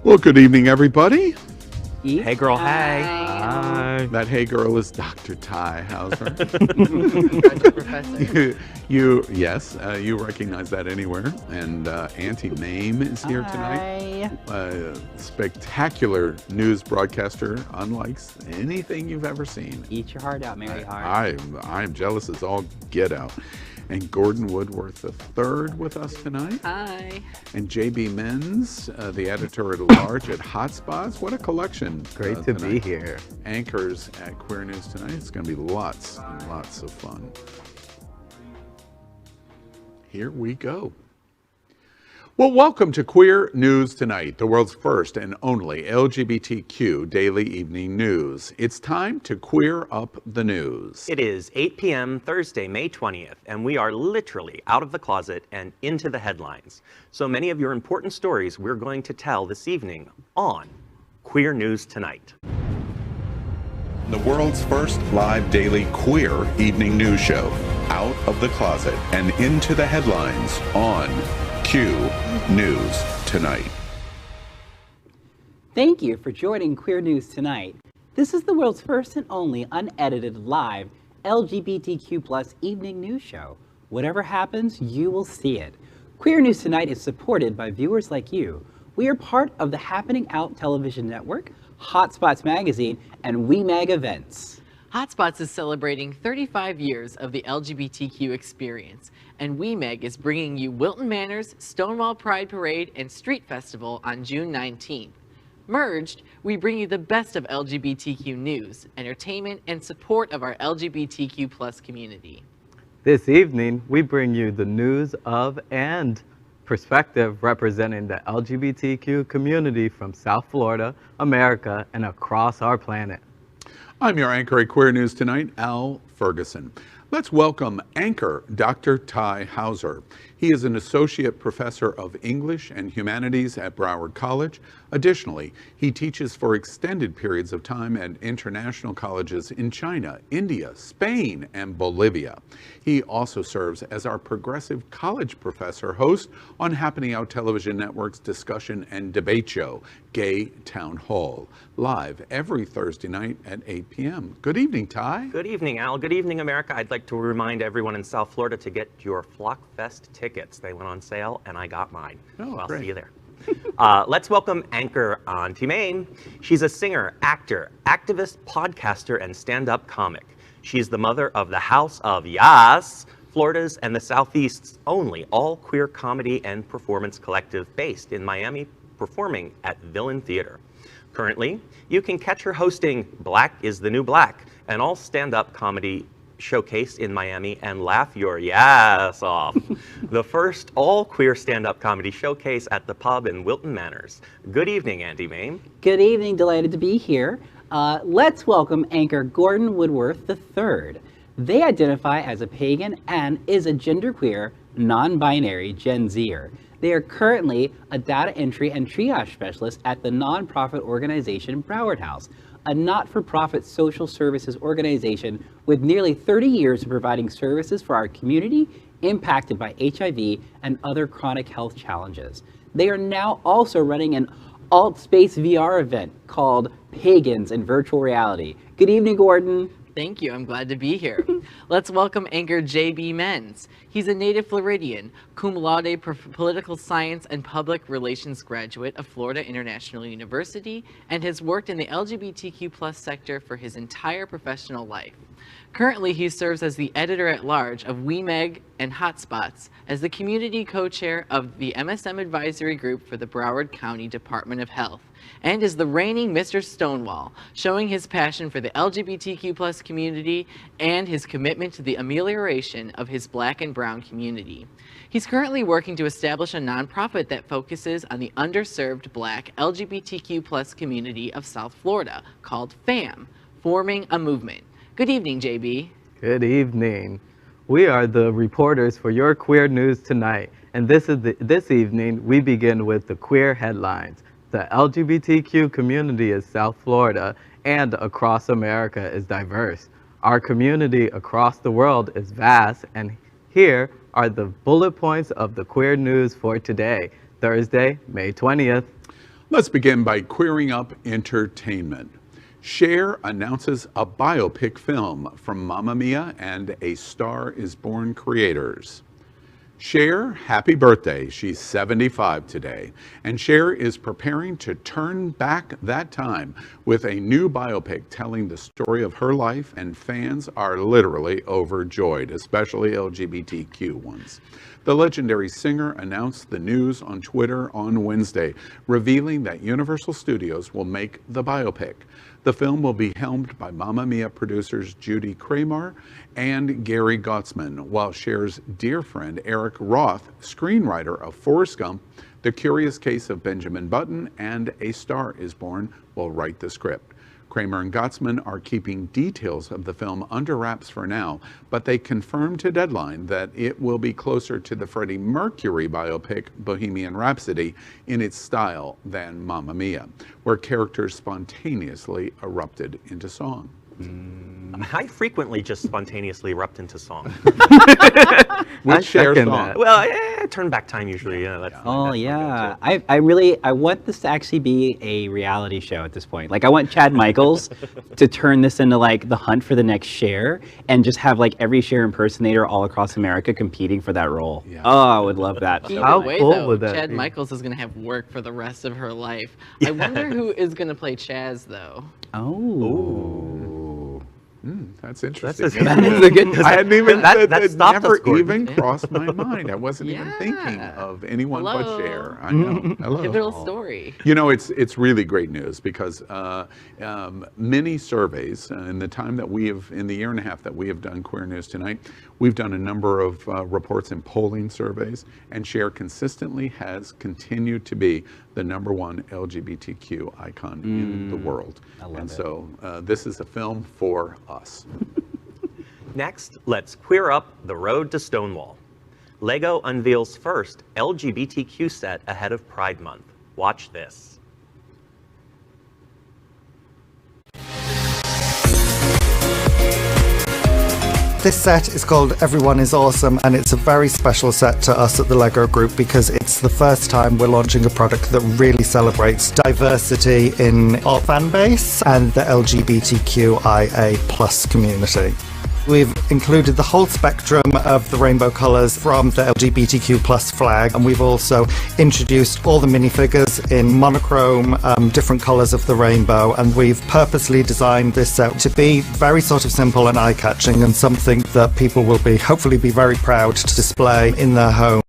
Well, good evening, everybody. Hey, girl, hey. Hi. That hey girl is Dr. Ty Hauser. Professor. You recognize that anywhere. And Auntie Mame is here tonight. Spectacular news broadcaster, unlike anything you've ever seen. Eat your heart out, Mary Hart. I'm jealous as all get out. And Gordon Woodworth III with us tonight. Hi. And JB Menz, the editor-at-large at Hotspots. What a collection. Great to be here. Anchors at Queer News Tonight. It's going to be lots and lots of fun. Here we go. Well, welcome to Queer News Tonight, the world's first and only LGBTQ daily evening news. It's time to queer up the news. It is 8 p.m. Thursday, May 20th, and we are literally out of the closet and into the headlines. So many of your important stories we're going to tell this evening on Queer News Tonight. The world's first live daily queer evening news show, out of the closet and into the headlines on Q News Tonight. Thank you for joining Queer News Tonight. This is the world's first and only unedited live LGBTQ+ evening news show. Whatever happens, you will see it. Queer News Tonight is supported by viewers like you. We are part of the Happening Out television network, Hotspots magazine, and WeMag events. Hotspots is celebrating 35 years of the LGBTQ experience, and WeMeg is bringing you Wilton Manor's Stonewall Pride Parade and Street Festival on June 19th. Merged, we bring you the best of LGBTQ news, entertainment, and support of our LGBTQ+ community. This evening, we bring you the news of and perspective representing the LGBTQ community from South Florida, America, and across our planet. I'm your anchor at Queer News Tonight, Al Ferguson. Let's welcome anchor Dr. Ty Hauser. He is an associate professor of English and Humanities at Broward College. Additionally, he teaches for extended periods of time at international colleges in China, India, Spain, and Bolivia. He also serves as our progressive college professor host on Happening Out Television Network's discussion and debate show, Gay Town Hall, live every Thursday night at 8 p.m. Good evening, Ty. Good evening, Al. Good evening, America. I'd like to remind everyone in South Florida to get your Flockfest tickets. They went on sale, and I got mine. Oh, I'll great. see you there. Let's welcome anchor Auntie Mame. She's a singer, actor, activist, podcaster, and stand-up comic. She's the mother of the House of Yas, Florida's and the Southeast's only all-queer comedy and performance collective based in Miami, performing at Villain Theater. Currently, you can catch her hosting Black is the New Black, an all stand-up comedy showcase in Miami, and Laugh Your Yass Off, the first all-queer stand-up comedy showcase at the pub in Wilton Manors. Good evening, Auntie Mame. Good evening, delighted to be here. Let's welcome anchor Gordon Woodworth III. They identify as a pagan and is a genderqueer, non-binary Gen Zer. They are currently a data entry and triage specialist at the nonprofit organization Broward House, a not-for-profit social services organization with nearly 30 years of providing services for our community impacted by HIV and other chronic health challenges. They are now also running an alt-space VR event called Pagans in Virtual Reality. Good evening, Gordon. Thank you, I'm glad to be here. Let's welcome anchor JB Menz. He's a native Floridian, cum laude political science and public relations graduate of Florida International University, and has worked in the LGBTQ+ sector for his entire professional life. Currently, he serves as the editor-at-large of WeMeg and Hotspots, as the community co-chair of the MSM Advisory Group for the Broward County Department of Health, and is the reigning Mr. Stonewall, showing his passion for the LGBTQ+ community and his commitment to the amelioration of his Black and Brown community. He's currently working to establish a nonprofit that focuses on the underserved Black LGBTQ+ community of South Florida called FAM, Forming a Movement. Good evening, JB. Good evening. We are the reporters for your Queer News Tonight, and this evening we begin with the queer headlines. The LGBTQ community in South Florida and across America is diverse. Our community across the world is vast, and here are the bullet points of the queer news for today, Thursday, May 20th. Let's begin by queering up entertainment. Cher announces a biopic film from Mamma Mia and A Star Is Born creators. Cher, happy birthday. She's 75 today. And Cher is preparing to turn back that time with a new biopic telling the story of her life, and fans are literally overjoyed, especially LGBTQ ones. The legendary singer announced the news on Twitter on Wednesday, revealing that Universal Studios will make the biopic. The film will be helmed by Mamma Mia producers Judy Kramer and Gary Gottsman, while Cher's dear friend Eric Roth, screenwriter of Forrest Gump, The Curious Case of Benjamin Button, and A Star Is Born, will write the script. Kramer and Gottsman are keeping details of the film under wraps for now, but they confirmed to Deadline that it will be closer to the Freddie Mercury biopic Bohemian Rhapsody in its style than Mamma Mia, where characters spontaneously erupted into song. I frequently just spontaneously erupt into song. Which Cher second song? that. Well, turn back time usually. Yeah, that's Oh that's my yeah, go-to. I want this to actually be a reality show at this point. Like I want Chad Michaels to turn this into like the hunt for the next Cher, and just have like every Cher impersonator all across America competing for that role. Yeah. Oh, I would love that. Either How way, cool though, would that Chad be? Michaels is going to have work for the rest of her life. I wonder who is going to play Chaz, though. Oh. That's interesting. That is a good. I hadn't even that stopped never us, Gordon. even crossed my mind. I wasn't even thinking Yeah. of anyone but Hello. Cher. I know. Hello. Pivotal story. You know, it's really great news because many surveys in the time that in the year and a half that we have done Queer News Tonight, we've done a number of reports and polling surveys, and Cher consistently has continued to be the #1 LGBTQ icon in the world. I love and it. so this is a film for us. Next, let's queer up the road to Stonewall. Lego unveils first LGBTQ set ahead of Pride Month. Watch this. This set is called Everyone is Awesome, and it's a very special set to us at the LEGO Group because it's the first time we're launching a product that really celebrates diversity in our fan base and the LGBTQIA plus community. We've included the whole spectrum of the rainbow colours from the LGBTQ plus flag, and we've also introduced all the minifigures in monochrome, different colours of the rainbow, and we've purposely designed this set to be very sort of simple and eye-catching, and something that people will hopefully be very proud to display in their home.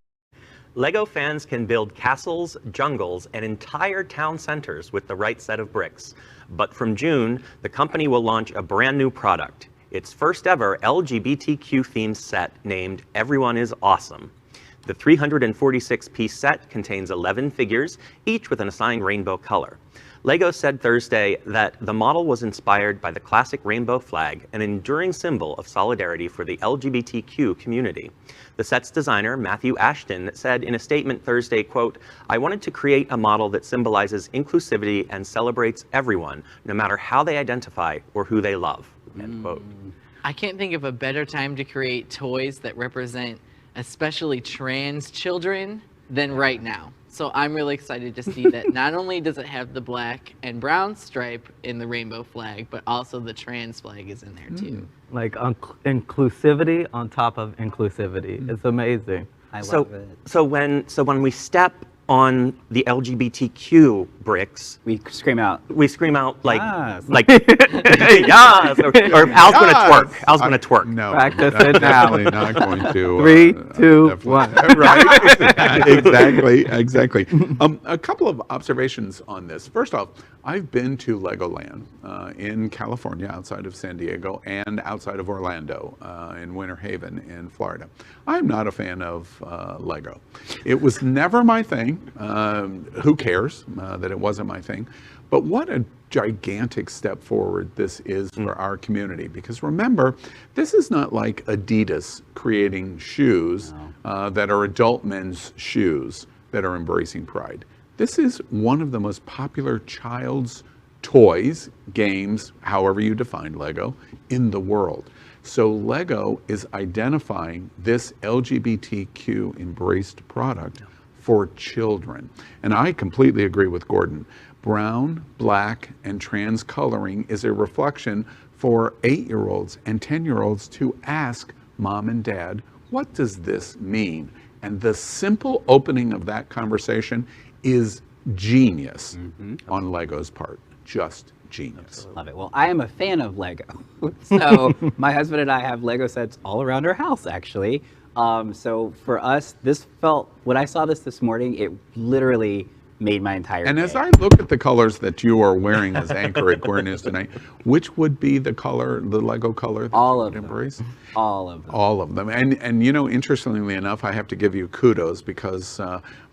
Lego fans can build castles, jungles, and entire town centers with the right set of bricks. But from June, the company will launch a brand new product. Its first ever LGBTQ themed set named Everyone is Awesome. The 346-piece set contains 11 figures, each with an assigned rainbow color. LEGO said Thursday that the model was inspired by the classic rainbow flag, an enduring symbol of solidarity for the LGBTQ community. The set's designer, Matthew Ashton, said in a statement Thursday, quote, "I wanted to create a model that symbolizes inclusivity and celebrates everyone, no matter how they identify or who they love," end quote. I can't think of a better time to create toys that represent especially trans children than right now. So I'm really excited to see that not only does it have the black and brown stripe in the rainbow flag, but also the trans flag is in there too. Like inclusivity on top of inclusivity. It's amazing. I love it. So when we step on the LGBTQ bricks, We scream out. we scream out like Yes. like yes, or Al's gonna twerk. Al's gonna twerk. No, Practice I'm it now. definitely not going to. 3, 2, definitely- 1. Right. Exactly. A couple of observations on this. First off, I've been to Legoland in California, outside of San Diego, and outside of Orlando, in Winter Haven in Florida. I'm not a fan of Lego. It was never my thing. Who cares that it wasn't my thing? But what a gigantic step forward this is for our community. Because remember, this is not like Adidas creating shoes that are adult men's shoes that are embracing pride. This is one of the most popular child's toys, games, however you define Lego, in the world. So Lego is identifying this LGBTQ embraced product for children. And I completely agree with Gordon. Brown, black, and trans coloring is a reflection for 8-year-olds and 10-year-olds to ask mom and dad, what does this mean? And the simple opening of that conversation is genius on Lego's part. Just genius. Love it. Well, I am a fan of Lego. So my husband and I have Lego sets all around our house, actually. So for us, this felt, when I saw this morning, it literally made my entire And day. as I look at the colors that you are wearing as anchor at Queer News Tonight, which would be the color, the Lego color that All you of would them. embrace? All of them. All of them. And you know, interestingly enough, I have to give you kudos because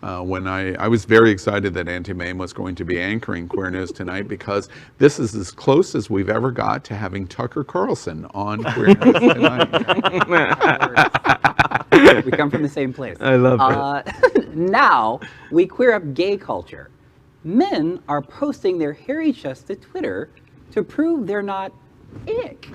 when I was very excited that Auntie Mame was going to be anchoring Queer News Tonight, because this is as close as we've ever got to having Tucker Carlson on Queer News Tonight. We come from the same place. I love it. Now, we queer up gay culture. Men are posting their hairy chests to Twitter to prove they're not ick.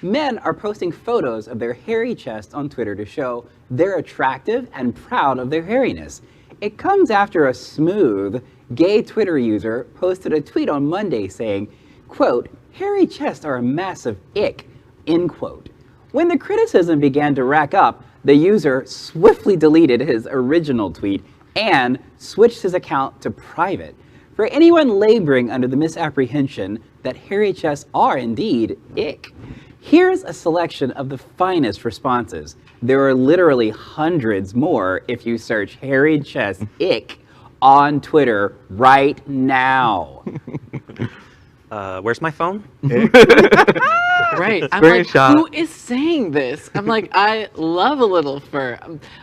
Men are posting photos of their hairy chests on Twitter to show they're attractive and proud of their hairiness. It comes after a smooth gay Twitter user posted a tweet on Monday saying, quote, hairy chests are a massive ick, end quote. When the criticism began to rack up, the user swiftly deleted his original tweet and switched his account to private. For anyone laboring under the misapprehension that hairy chests are indeed ick, here's a selection of the finest responses. There are literally hundreds more if you search hairy chest ick on Twitter right now. Where's my phone? Right. I'm like, Screenshot. who is saying this? I'm like, I love a little fur.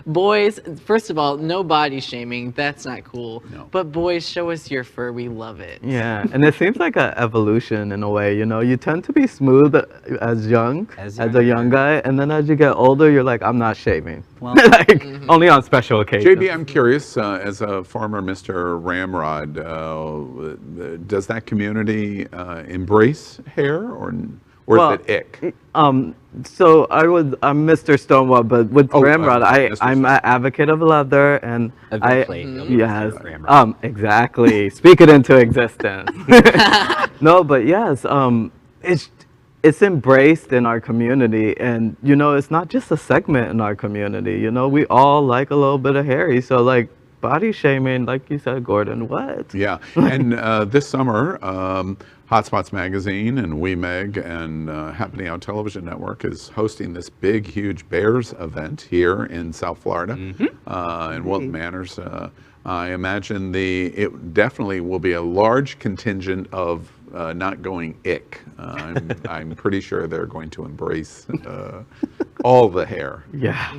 Boys, first of all, no body shaming. That's not cool. No. But boys, show us your fur. We love it. Yeah, and it seems like an evolution in a way, you know. You tend to be smooth as a young guy, and then as you get older, you're like, I'm not shaving. Well, like, only on special occasions. JB, I'm curious, as a former Mr. Ramrod, does that community embrace hair, or is it ick? So I'm Mr. Stonewall, but with Ramrod, Mr. I'm an advocate of leather, and Eventually, you'll be yes, Mr. Ramrod. exactly. Speak it into existence. No, but yes, it's embraced in our community, and you know, it's not just a segment in our community. You know, we all like a little bit of hairy, so like body shaming, like you said, Gordon. What? Yeah, and this summer, Hotspots Magazine and WeMeg and Happening Out Television Network is hosting this big, huge Bears event here in South Florida, in Wilton Manors. I imagine it definitely will be a large contingent of not going ick. I'm pretty sure they're going to embrace all the hair. Yeah.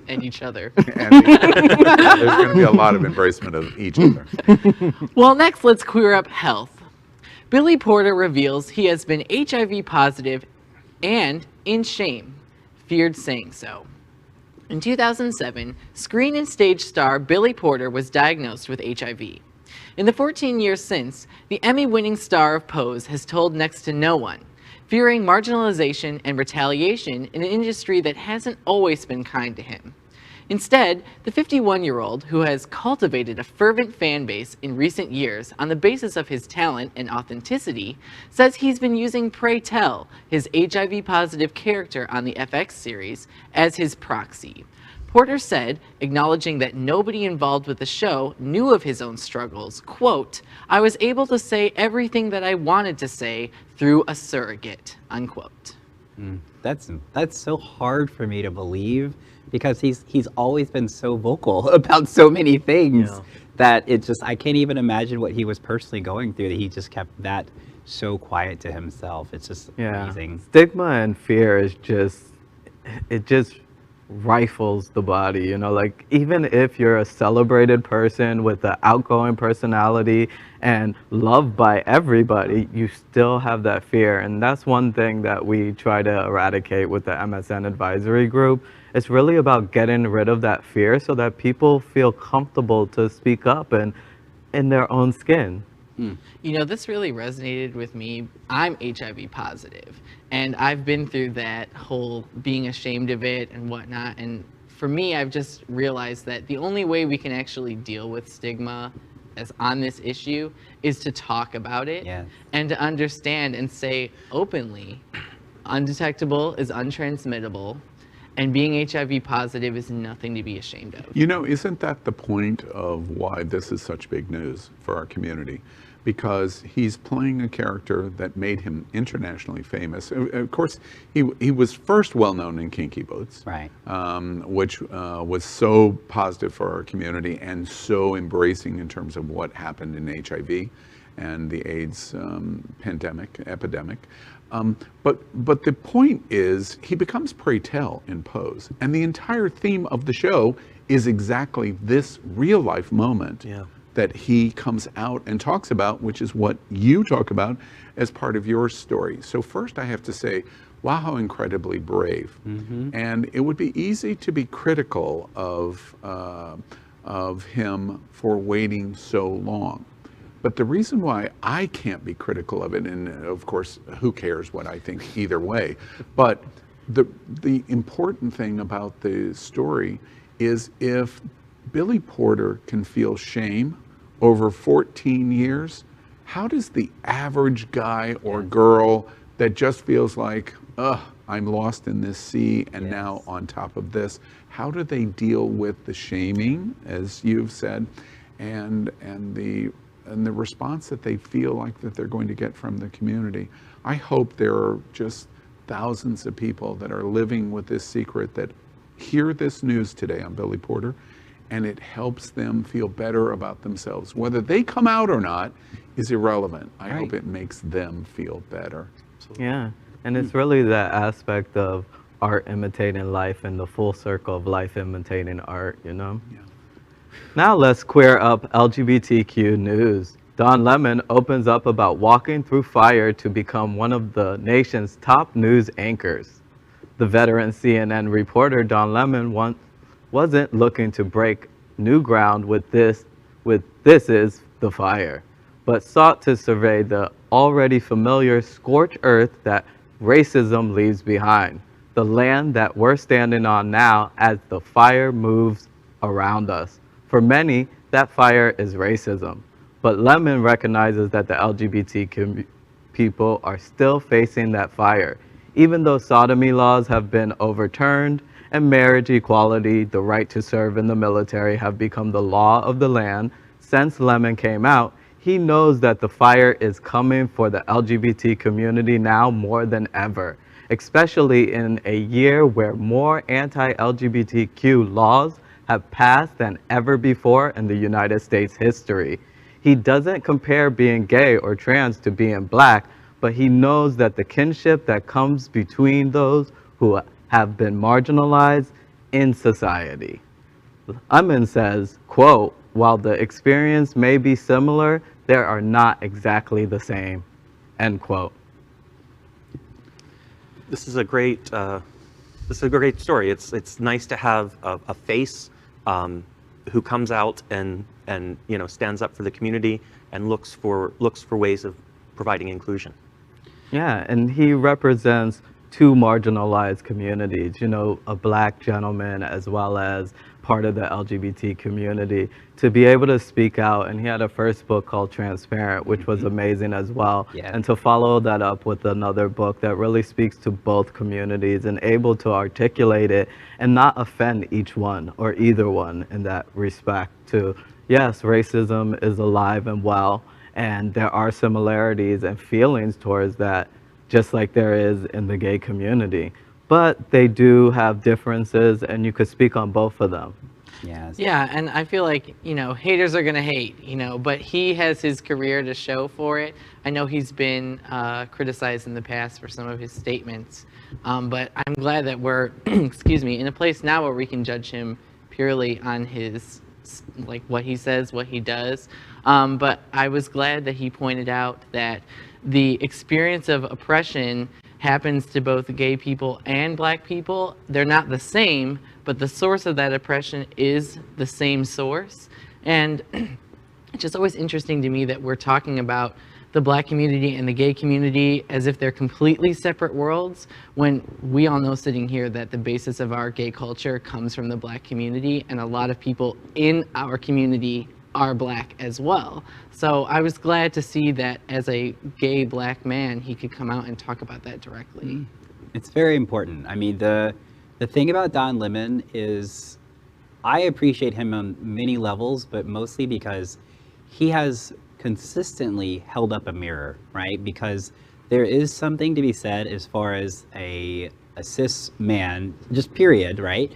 And each other. And there's going to be a lot of embracement of each other. Well, next, let's queer up health. Billy Porter reveals he has been HIV positive and in shame, feared saying so. In 2007, screen and stage star Billy Porter was diagnosed with HIV. In the 14 years since, the Emmy-winning star of Pose has told next to no one, fearing marginalization and retaliation in an industry that hasn't always been kind to him. Instead, the 51-year-old, who has cultivated a fervent fan base in recent years on the basis of his talent and authenticity, says he's been using Pray Tell, his HIV-positive character on the FX series, as his proxy. Porter said, acknowledging that nobody involved with the show knew of his own struggles, quote, "I was able to say everything that I wanted to say through a surrogate," unquote. That's so hard for me to believe, because he's always been so vocal about so many things that it just, I can't even imagine what he was personally going through, that he just kept that so quiet to himself. It's just amazing. Stigma and fear is just rifles the body, you know, like even if you're a celebrated person with an outgoing personality and loved by everybody, you still have that fear. And that's one thing that we try to eradicate with the MSN advisory group. It's really about getting rid of that fear so that people feel comfortable to speak up and in their own skin. You know, this really resonated with me. I'm HIV positive, and I've been through that whole being ashamed of it and whatnot, and for me, I've just realized that the only way we can actually deal with stigma as on this issue is to talk about it and to understand and say openly, undetectable is untransmittable, and being HIV positive is nothing to be ashamed of. You know, isn't that the point of why this is such big news for our community? Because he's playing a character that made him internationally famous. Of course, he was first well known in Kinky Boots, Right. which was so positive for our community and so embracing in terms of what happened in HIV and the AIDS epidemic. But the point is, he becomes pray tell in Pose, and the entire theme of the show is exactly this real life moment that he comes out and talks about, which is what you talk about as part of your story. So first I have to say, wow, how incredibly brave. And it would be easy to be critical of him for waiting so long. But the reason why I can't be critical of it, and of course, who cares what I think either way, but the important thing about the story is if Billy Porter can feel shame over 14 years, how does the average guy or girl that just feels like, ugh, I'm lost in this sea and now on top of this, how do they deal with the shaming, as you've said, and the response that they feel like that they're going to get from the community? I hope there are just thousands of people that are living with this secret that hear this news today on Billy Porter, and it helps them feel better about themselves. Whether they come out or not is irrelevant. I hope it makes them feel better. Yeah, and it's really that aspect of art imitating life and the full circle of life imitating art, you know? Yeah. Now let's queer up LGBTQ news. Don Lemon opens up about walking through fire to become one of the nation's top news anchors. The veteran CNN reporter Don Lemon wasn't looking to break new ground with This Is the Fire, but sought to survey the already familiar scorched earth that racism leaves behind, the land that we're standing on now as the fire moves around us. For many, that fire is racism, but Lemon recognizes that the LGBT people are still facing that fire, even though sodomy laws have been overturned and marriage equality, the right to serve in the military, have become the law of the land. Since Lemon came out, he knows that the fire is coming for the LGBT community now more than ever, especially in a year where more anti-LGBTQ laws have passed than ever before in the United States history. He doesn't compare being gay or trans to being black, but he knows that the kinship that comes between those who have been marginalized in society. Lemon says, quote, while the experience may be similar, they are not exactly the same, end quote. This is a great story. It's nice to have a face who comes out and stands up for the community and looks for ways of providing inclusion. Yeah, and he represents two marginalized communities, a black gentleman as well as part of the LGBT community, to be able to speak out. And he had a first book called Transparent, which was amazing as well. Yeah. And to follow that up with another book that really speaks to both communities and able to articulate it and not offend each one or either one in that respect to, yes, racism is alive and well, and there are similarities and feelings towards that, just like there is in the gay community. But they do have differences, and you could speak on both of them. Yes. Yeah, and I feel like, haters are going to hate, but he has his career to show for it. I know he's been criticized in the past for some of his statements, but I'm glad that we're, excuse me, in a place now where we can judge him purely on his, what he says, what he does. But I was glad that he pointed out that the experience of oppression happens to both gay people and black people. They're not the same, but the source of that oppression is the same source. And it's just always interesting to me that we're talking about the Black community and the gay community as if they're completely separate worlds, when we all know sitting here that the basis of our gay culture comes from the Black community, and a lot of people in our community are Black as well. So I was glad to see that as a gay Black man, he could come out and talk about that directly. It's very important. I mean, the thing about Don Lemon is I appreciate him on many levels, but mostly because he has consistently held up a mirror, right? Because there is something to be said as far as a cis man, just period, right?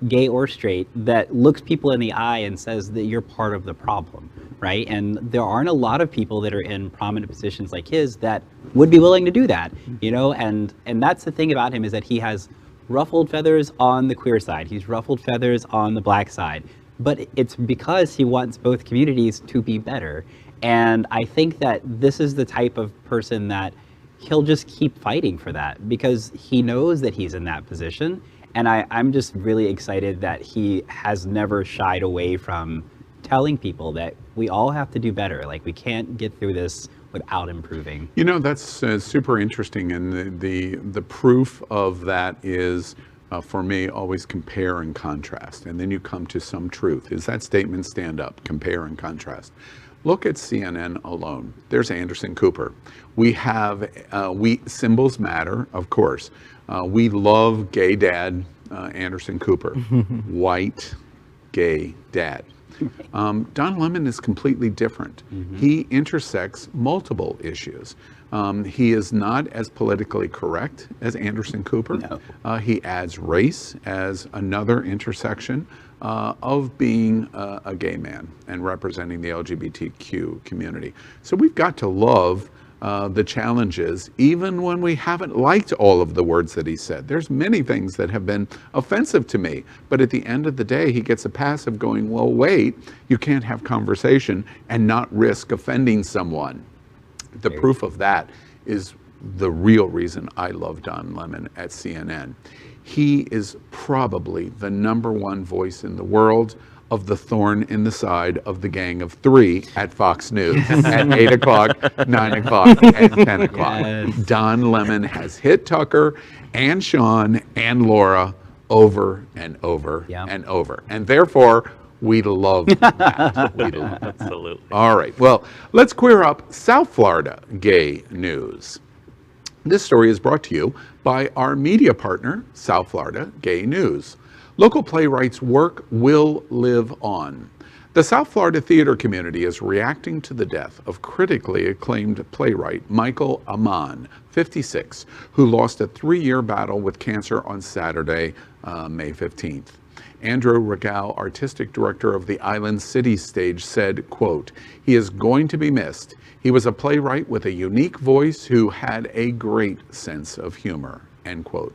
Gay or straight, that looks people in the eye and says that you're part of the problem, right? And there aren't a lot of people that are in prominent positions like his that would be willing to do that, you know? And that's the thing about him, is that he has ruffled feathers on the queer side. He's ruffled feathers on the Black side. But it's because he wants both communities to be better. And I think that this is the type of person that he'll just keep fighting for that, because he knows that he's in that position. And I'm just really excited that he has never shied away from telling people that we all have to do better. Like, we can't get through this without improving. You know, that's super interesting, and the proof of that is, for me, always compare and contrast, and then you come to some truth. Is that statement stand up? Compare and contrast. Look at CNN alone. There's Anderson Cooper. We have, symbols matter, of course. We love gay dad, Anderson Cooper. White, gay dad. Don Lemon is completely different. He intersects multiple issues. He is not as politically correct as Anderson Cooper. No. He adds race as another intersection of being a gay man and representing the LGBTQ community. So we've got to love the challenges, even when we haven't liked all of the words that he said. There's many things that have been offensive to me, but at the end of the day, he gets a pass of going, well, wait, you can't have conversation and not risk offending someone. The proof of that is the real reason I love Don Lemon at CNN. He is probably the #1 voice in the world of the thorn in the side of the Gang of Three at Fox News at 8 o'clock, 9 o'clock, and 10 o'clock. Yes. Don Lemon has hit Tucker and Sean and Laura over and over and over. And therefore, we love that. We love that. Absolutely. All right, well, let's queer up South Florida gay news. This story is brought to you by our media partner, South Florida Gay News. Local playwrights' work will live on. The South Florida theater community is reacting to the death of critically acclaimed playwright Michael Amon, 56, who lost a 3-year battle with cancer on Saturday, May 15th. Andrew Regal, artistic director of the Island City Stage, said, quote, "He is going to be missed. He was a playwright with a unique voice who had a great sense of humor," end quote.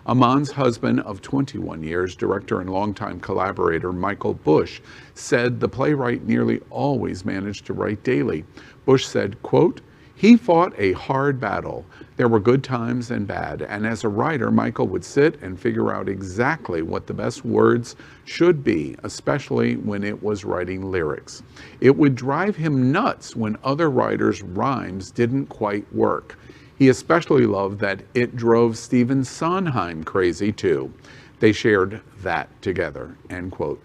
Amon's husband of 21 years, director and longtime collaborator Michael Bush, said the playwright nearly always managed to write daily. Bush said, quote, "He fought a hard battle. There were good times and bad, and as a writer, Michael would sit and figure out exactly what the best words should be, especially when it was writing lyrics. It would drive him nuts when other writers' rhymes didn't quite work. He especially loved that it drove Stephen Sondheim crazy too. They shared that together," end quote.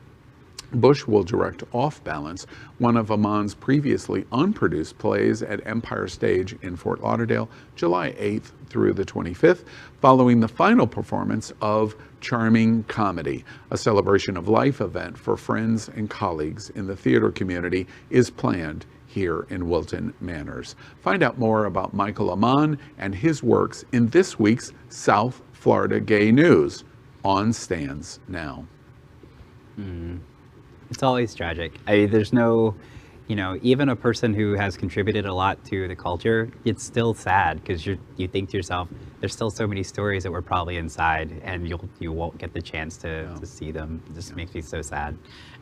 Bush will direct Off Balance, one of Amon's previously unproduced plays at Empire Stage in Fort Lauderdale, July 8th through the 25th, following the final performance of Charming Comedy. A celebration of life event for friends and colleagues in the theater community is planned here in Wilton Manors. Find out more about Michael Amon and his works in this week's South Florida Gay News, on stands now. It's always tragic. There's no, even a person who has contributed a lot to the culture, it's still sad, because you think to yourself, there's still so many stories that were probably inside, and you won't get the chance to see them. It just makes me so sad.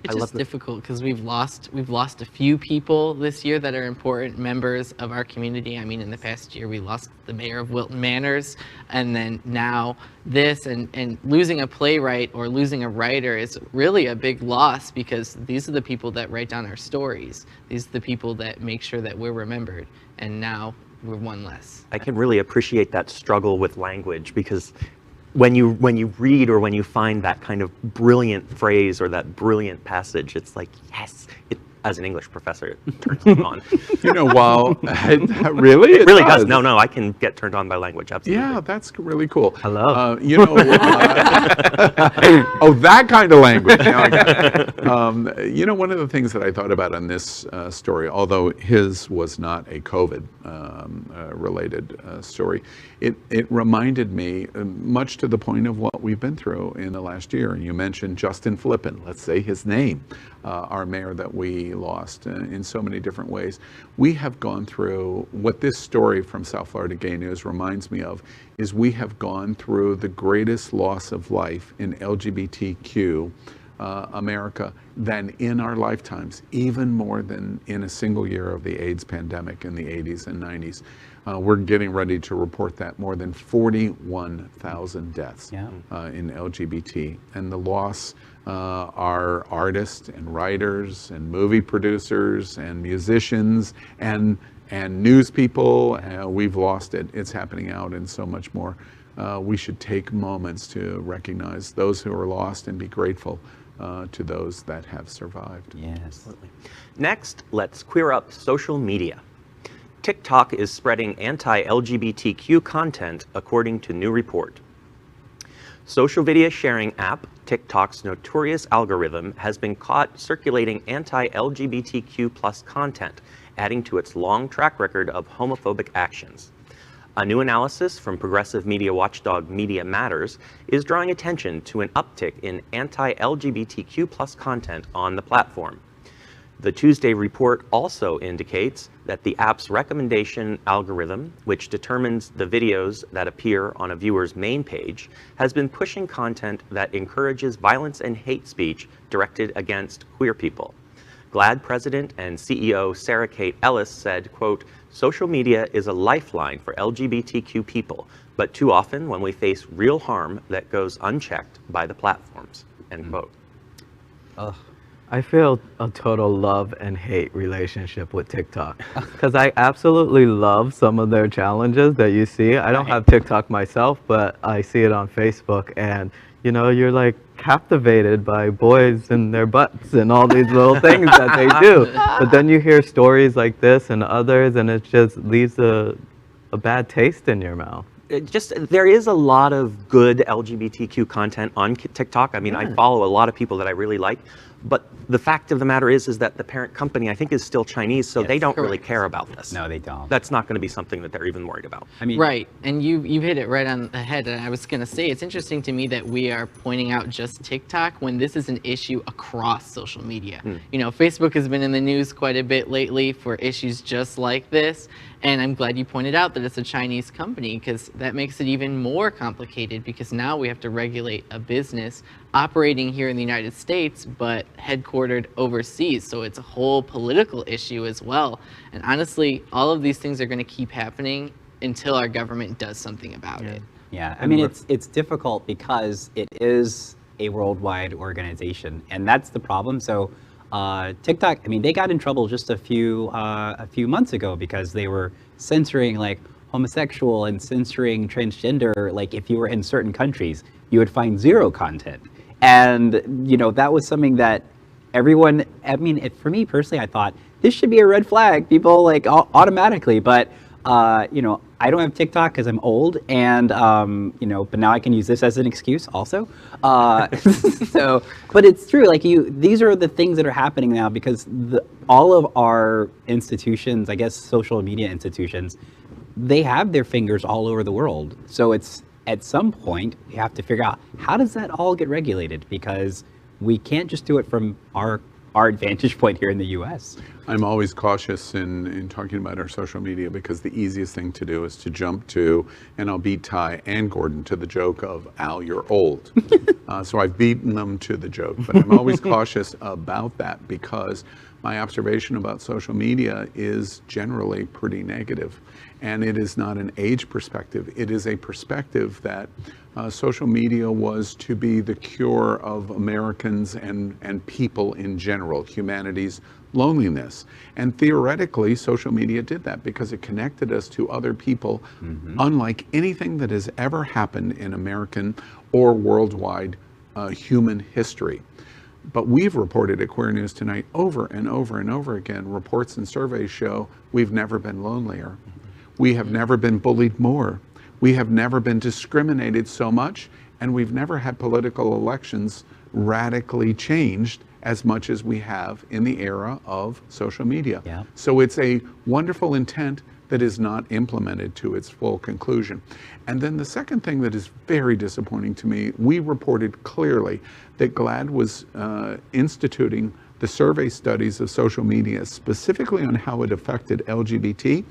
It's just difficult because we've lost a few people this year that are important members of our community. I mean, in the past year, we lost the mayor of Wilton Manors, and then now this, and losing a playwright or losing a writer is really a big loss, because these are the people that write down our stories. These are the people that make sure that we're remembered, and now we're one less. I can really appreciate that struggle with language, because when you read or when you find that kind of brilliant phrase or that brilliant passage, it's like, yes, as an English professor, it turns me on. You know, really? It really does. No, I can get turned on by language, absolutely. Yeah, that's really cool. Hello. You know, oh, that kind of language. Now I got it. You know, one of the things that I thought about on this story, although his was not a COVID related story, it reminded me, much to the point of what we've been through in the last year. And you mentioned Justin Flippin, let's say his name, our mayor that we lost in so many different ways. We have gone through, what this story from South Florida Gay News reminds me of, is we have gone through the greatest loss of life in LGBTQ America than in our lifetimes, even more than in a single year of the AIDS pandemic in the 80s and 90s. We're getting ready to report that more than 41,000 deaths in LGBT. And the loss are artists and writers and movie producers and musicians and news people. We've lost it. It's happening out and so much more. We should take moments to recognize those who are lost and be grateful to those that have survived. Yes. Absolutely. Next, let's queer up social media. TikTok is spreading anti-LGBTQ content, according to new report. Social video sharing app TikTok's notorious algorithm has been caught circulating anti-LGBTQ+ content, adding to its long track record of homophobic actions. A new analysis from progressive media watchdog Media Matters is drawing attention to an uptick in anti-LGBTQ+ content on the platform. The Tuesday report also indicates that the app's recommendation algorithm, which determines the videos that appear on a viewer's main page, has been pushing content that encourages violence and hate speech directed against queer people. GLAAD president and CEO Sarah Kate Ellis said, quote, "Social media is a lifeline for LGBTQ people, but too often when we face real harm that goes unchecked by the platforms," end quote. I feel a total love and hate relationship with TikTok, because I absolutely love some of their challenges that you see. I don't have TikTok myself, but I see it on Facebook, and you know, you're like captivated by boys and their butts and all these little things that they do. But then you hear stories like this and others, and it just leaves a bad taste in your mouth. There is a lot of good LGBTQ content on TikTok. I mean, I follow a lot of people that I really like, but the fact of the matter is that the parent company, I think, is still Chinese, so they don't really care about this. No, they don't. That's not going to be something that they're even worried about. I mean, right, and you hit it right on the head. And I was going to say, it's interesting to me that we are pointing out just TikTok when this is an issue across social media. You know, Facebook has been in the news quite a bit lately for issues just like this. And I'm glad you pointed out that it's a Chinese company, because that makes it even more complicated, because now we have to regulate a business operating here in the United States but headquartered overseas. So it's a whole political issue as well. And honestly, all of these things are going to keep happening until our government does something about it. Yeah, I mean, it's difficult because it is a worldwide organization, and that's the problem. So TikTok, I mean, they got in trouble just a few months ago because they were censoring like homosexual and censoring transgender. Like if you were in certain countries, you would find zero content. And, you know, that was something that everyone, I mean, for me personally, I thought this should be a red flag, people like automatically, but, you know, I don't have TikTok because I'm old, and, you know, but now I can use this as an excuse also. So, but it's true, like these are the things that are happening now because all of our institutions, I guess social media institutions, they have their fingers all over the world. So it's, at some point, you have to figure out how does that all get regulated, because we can't just do it from our our vantage point here in the U.S. I'm always cautious in talking about our social media because the easiest thing to do is to jump to, and I'll beat Ty and Gordon to the joke of, Al, you're old. So I've beaten them to the joke, but I'm always cautious about that because my observation about social media is generally pretty negative. And it is not an age perspective. It is a perspective that social media was to be the cure of Americans and people in general, humanity's loneliness. And theoretically, social media did that because it connected us to other people unlike anything that has ever happened in American or worldwide human history. But we've reported at Queer News Tonight over and over and over again, reports and surveys show we've never been lonelier. We have never been bullied more. We have never been discriminated so much, and we've never had political elections radically changed as much as we have in the era of social media. Yeah. So it's a wonderful intent that is not implemented to its full conclusion. And then the second thing that is very disappointing to me, we reported clearly that GLAAD was instituting the survey studies of social media specifically on how it affected LGBT,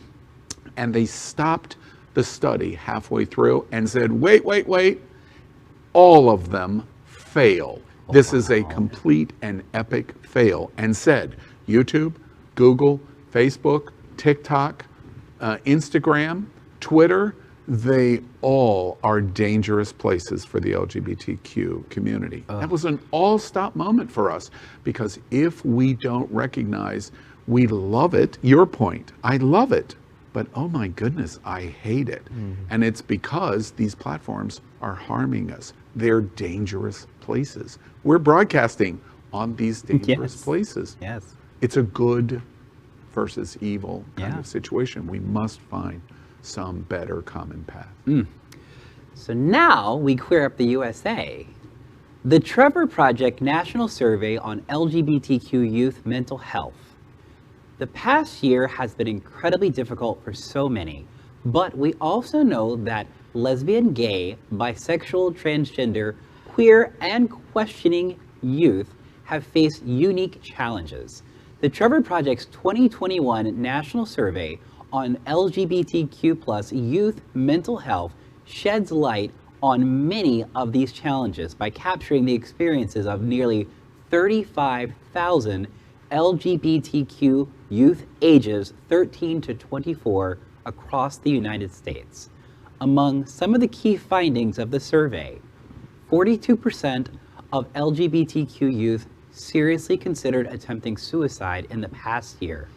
and they stopped the study halfway through and said, wait, all of them fail. This is a complete and epic fail, and said YouTube, Google, Facebook, TikTok, Instagram, Twitter, they all are dangerous places for the LGBTQ community. That was an all-stop moment for us, because if we don't recognize we love it, your point, I love it, but oh my goodness, I hate it. And it's because these platforms are harming us. They're dangerous places. We're broadcasting on these dangerous places. Yes. It's a good versus evil kind of situation. We must find some better common path. So now we queer up the USA. The Trevor Project National Survey on LGBTQ Youth Mental Health. The past year has been incredibly difficult for so many, but we also know that lesbian, gay, bisexual, transgender, queer, and questioning youth have faced unique challenges. The Trevor Project's 2021 National Survey on LGBTQ+ youth mental health sheds light on many of these challenges by capturing the experiences of nearly 35,000 LGBTQ youth ages 13 to 24 across the United States. Among some of the key findings of the survey, 42% of LGBTQ youth seriously considered attempting suicide in the past year,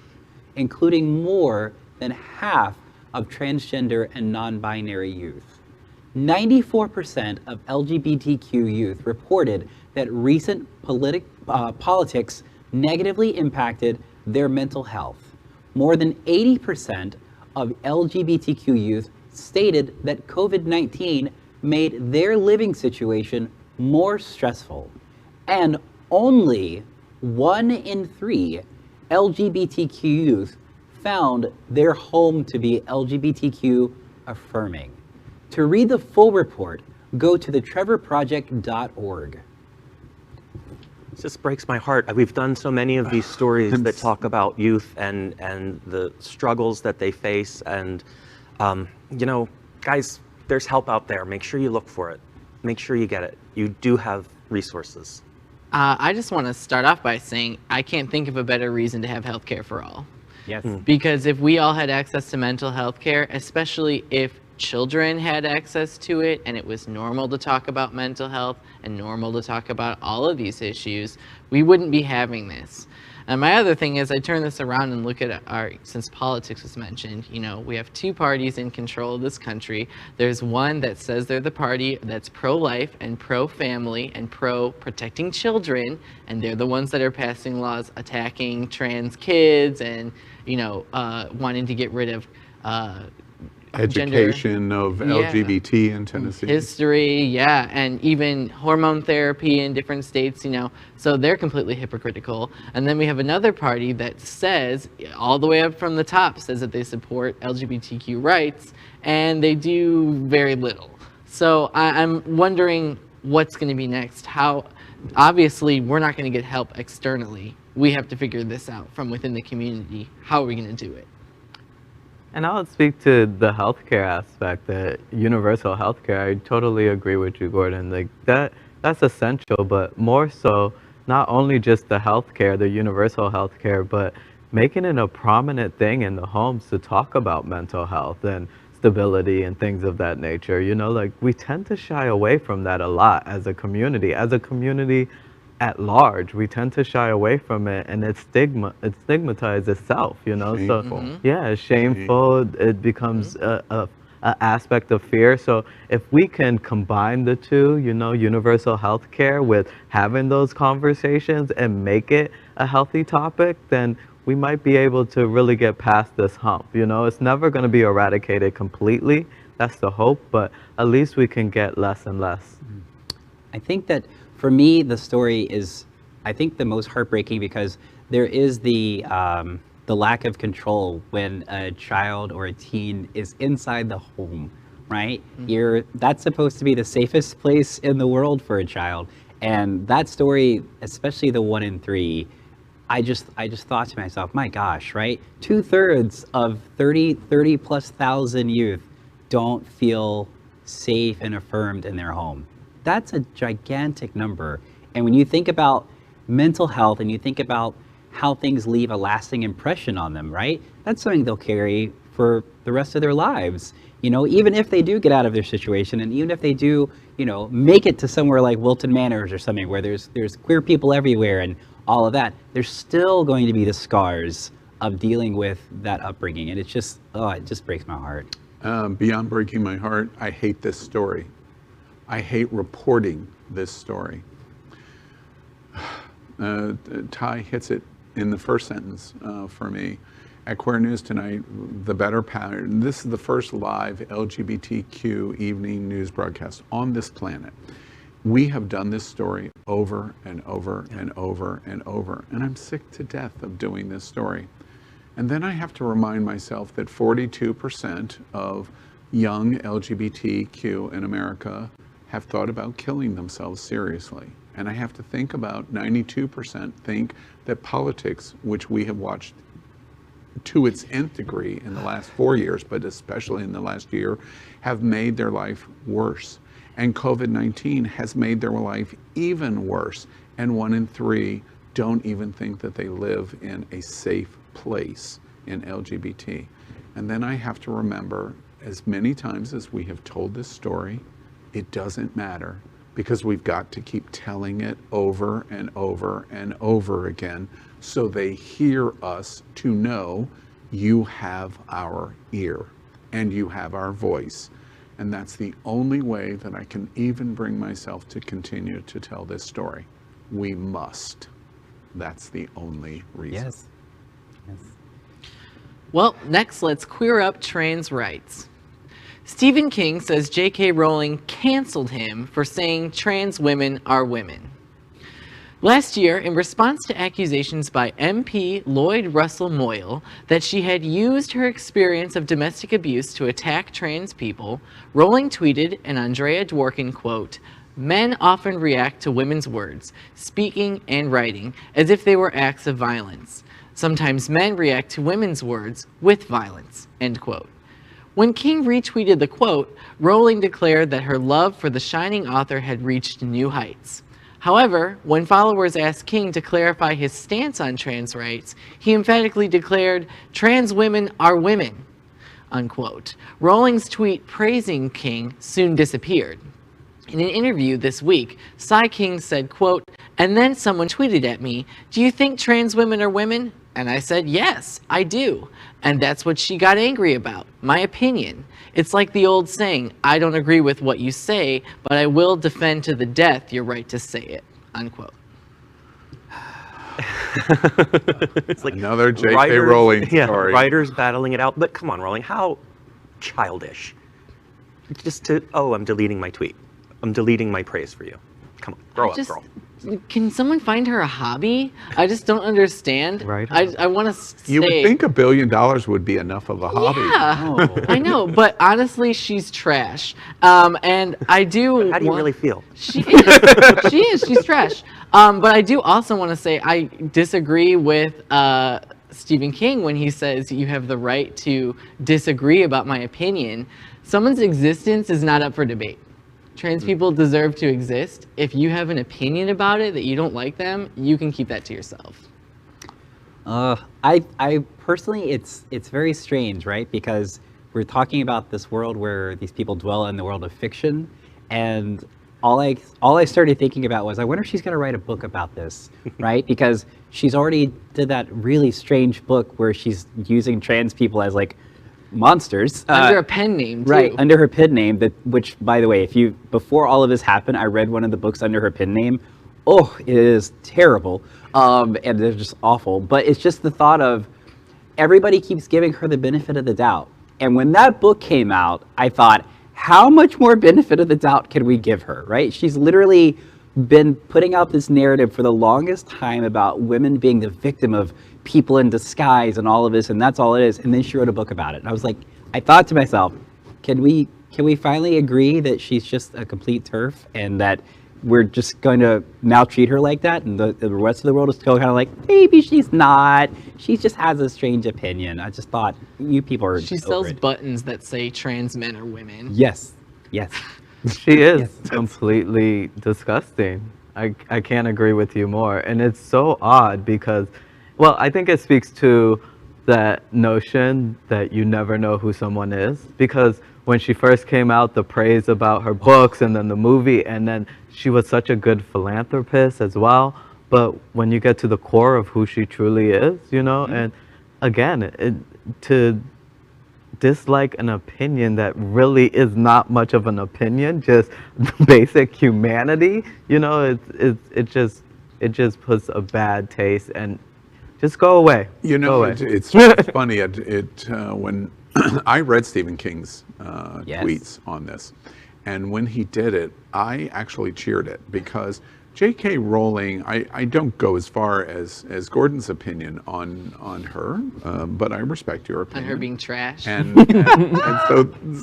including more than half of transgender and non-binary youth. 94% of LGBTQ youth reported that recent politics negatively impacted their mental health. More than 80% of LGBTQ youth stated that COVID-19 made their living situation more stressful, and only 1 in 3 LGBTQ youth found their home to be LGBTQ affirming. To read the full report, go to thetrevorproject.org. It just breaks my heart. We've done so many of these stories that talk about youth and the struggles that they face. And, you know, guys, there's help out there. Make sure you look for it. Make sure you get it. You do have resources. I just want to start off by saying I can't think of a better reason to have healthcare for all. Yes. Because if we all had access to mental health care, especially if children had access to it and it was normal to talk about mental health and normal to talk about all of these issues, we wouldn't be having this. And my other thing is I turn this around and look at since politics was mentioned, you know, we have 2 parties in control of this country. There's one that says they're the party that's pro-life and pro-family and pro-protecting children, and they're the ones that are passing laws attacking trans kids and, you know, wanting to get rid of Education of LGBT in Tennessee. History, and even hormone therapy in different states, you know, so they're completely hypocritical. And then we have another party that says, all the way up from the top, says that they support LGBTQ rights, and they do very little. So I'm wondering what's going to be next. How, obviously, we're not going to get help externally we have to figure this out from within the community. How are we going to do it? And I would speak to the healthcare aspect, the universal healthcare. I totally agree with you, Gordon. Like that's essential, but more so, not only just the healthcare, the universal healthcare, but making it a prominent thing in the homes to talk about mental health and stability and things of that nature. You know, like we tend to shy away from that a lot as a community. As a community at large, we tend to shy away from it, and it stigmatizes itself, you know. Shameful. So yeah, it's shameful. It becomes a aspect of fear. So if we can combine the two, you know, universal health care with having those conversations and make it a healthy topic, then we might be able to really get past this hump. You know, it's never going to be eradicated completely. That's the hope, but at least we can get less and less. I think that for me, the story is, I think, the most heartbreaking because there is the lack of control when a child or a teen is inside the home, right? That's supposed to be the safest place in the world for a child. And that story, especially the 1 in 3, I just thought to myself, my gosh, right? 2/3 of 30 plus thousand youth don't feel safe and affirmed in their home. That's a gigantic number. And when you think about mental health and you think about how things leave a lasting impression on them, right? That's something they'll carry for the rest of their lives. You know, even if they do get out of their situation, and even if they do, you know, make it to somewhere like Wilton Manors or something where there's queer people everywhere and all of that, there's still going to be the scars of dealing with that upbringing. And it's just, it just breaks my heart. Beyond breaking my heart, I hate this story. I hate reporting this story. Ty hits it in the first sentence for me. At Queer News Tonight, the better pattern. This is the first live LGBTQ evening news broadcast on this planet. We have done this story over and over and over and over, and I'm sick to death of doing this story. And then I have to remind myself that 42% of young LGBTQ in America have thought about killing themselves seriously. And I have to think about 92% think that politics, which we have watched to its nth degree in the last 4 years, but especially in the last year, have made their life worse. And COVID-19 has made their life even worse. And 1 in 3 don't even think that they live in a safe place in LGBT. And then I have to remember, as many times as we have told this story, it doesn't matter, because we've got to keep telling it over and over and over again so they hear us, to know you have our ear and you have our voice. And that's the only way that I can even bring myself to continue to tell this story. We must. That's the only reason. Yes. Well, next, let's queer up trans rights. Stephen King says JK Rowling canceled him for saying trans women are women. Last year, in response to accusations by MP Lloyd Russell Moyle that she had used her experience of domestic abuse to attack trans people, Rowling tweeted an Andrea Dworkin quote, "Men often react to women's words, speaking and writing, as if they were acts of violence. Sometimes men react to women's words with violence," end quote. When King retweeted the quote, Rowling declared that her love for the shining author had reached new heights. However, when followers asked King to clarify his stance on trans rights, he emphatically declared, "Trans women are women," unquote. Rowling's tweet praising King soon disappeared. In an interview this week, Cy King said, quote, "And then someone tweeted at me, 'Do you think trans women are women?' And I said, 'Yes, I do.' And that's what she got angry about, my opinion. It's like the old saying, 'I don't agree with what you say, but I will defend to the death your right to say it,' unquote." It's like Another JK Rowling story. Writers battling it out. But come on, Rowling, how childish. Just to, I'm deleting my tweet. I'm deleting my praise for you. Come on, grow up, girl. Can someone find her a hobby? I just don't understand. Right. I want to say. You would think $1 billion would be enough of a hobby. Yeah, Oh. I know, but honestly, she's trash. And I do. How do you really feel? She is. She is. She's trash. But I do also want to say I disagree with Stephen King when he says you have the right to disagree about my opinion. Someone's existence is not up for debate. Trans people deserve to exist. If you have an opinion about it that you don't like them, you can keep that to yourself. I personally, it's very strange, right? Because we're talking about this world where these people dwell in the world of fiction, and all I started thinking about was, I wonder if she's going to write a book about this, right? Because she's already did that really strange book where she's using trans people as like monsters Under a pen name, too. right, under her pen name. Which, by the way, before all of this happened, I read one of the books under her pen name. Oh, it is terrible, and they're just awful. But it's just the thought of everybody keeps giving her the benefit of the doubt. And when that book came out, I thought, how much more benefit of the doubt can we give her, right? She's literally been putting out this narrative for the longest time about women being the victim of people in disguise and all of this, and that's all it is. And then she wrote a book about it. And I was like, I thought to myself, can we finally agree that she's just a complete turf, and that we're just going to now treat her like that, and the rest of the world is still kind of like, maybe she's not. She just has a strange opinion. I just thought, you people are She over sells it. buttons that say trans men are women. Yes, yes. She is Yes. completely disgusting. I can't agree with you more. And it's so odd because, well, I think it speaks to that notion that you never know who someone is. Because when she first came out, the praise about her books and then the movie, and then she was such a good philanthropist as well. But when you get to the core of who she truly is, you know, and again, to dislike an opinion that really is not much of an opinion, just basic humanity, you know, it just puts a bad taste, and just go away. You Go know, away. it's funny. When I read Stephen King's Yes. tweets on this, and when he did it, I actually cheered it, because JK Rowling, I don't go as far as Gordon's opinion on her, but I respect your On opinion. her being trash. And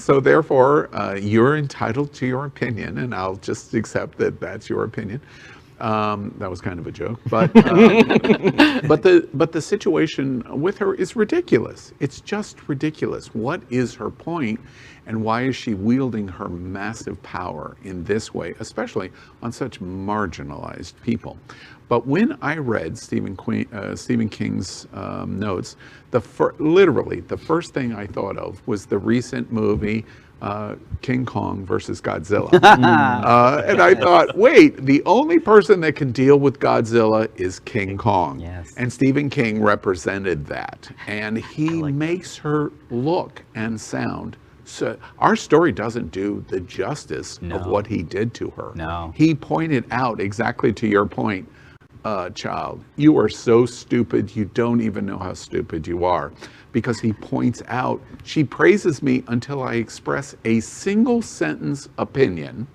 so therefore, you're entitled to your opinion, and I'll just accept that that's your opinion. That was kind of a joke, but the situation with her is ridiculous. It's just ridiculous. What is her point, and why is she wielding her massive power in this way, especially on such marginalized people? But when I read Stephen King's notes, literally the first thing I thought of was the recent movie King Kong versus Godzilla. And I thought, wait, the only person that can deal with Godzilla is King Kong. Yes. And Stephen King represented that. And he makes her look and sound. So our story doesn't do the justice of what he did to her. No. He pointed out exactly to your point, child, you are so stupid, you don't even know how stupid you are. Because he points out, she praises me until I express a single sentence opinion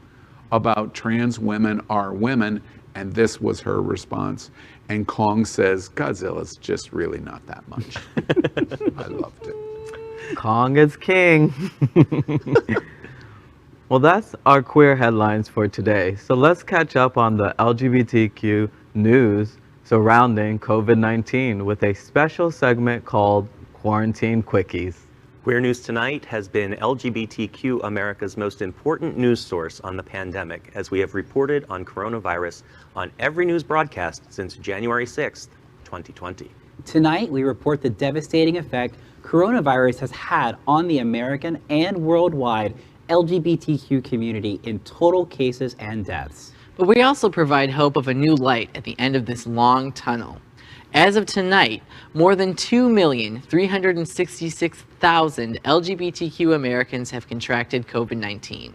about trans women are women, and this was her response. And Kong says, Godzilla's just really not that much. I loved it. Kong is king. Well, that's our queer headlines for today. So let's catch up on the LGBTQ news surrounding COVID-19 with a special segment called Quarantine Quickies. Queer News Tonight has been LGBTQ America's most important news source on the pandemic, as we have reported on coronavirus on every news broadcast since January 6th, 2020. Tonight, we report the devastating effect coronavirus has had on the American and worldwide LGBTQ community in total cases and deaths. But we also provide hope of a new light at the end of this long tunnel. As of tonight, more than 2,366,000 LGBTQ Americans have contracted COVID-19.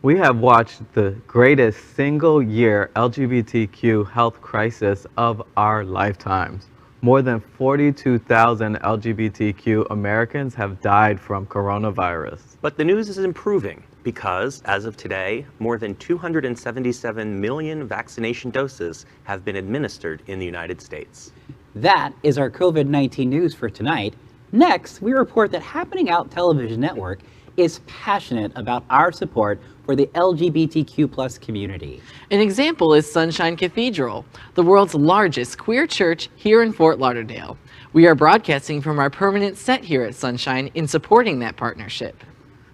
We have watched the greatest single-year LGBTQ health crisis of our lifetimes. More than 42,000 LGBTQ Americans have died from coronavirus. But the news is improving. Because, as of today, more than 277 million vaccination doses have been administered in the United States. That is our COVID-19 news for tonight. Next, we report that Happening Out Television Network is passionate about our support for the LGBTQ+ community. An example is Sunshine Cathedral, the world's largest queer church here in Fort Lauderdale. We are broadcasting from our permanent set here at Sunshine in supporting that partnership.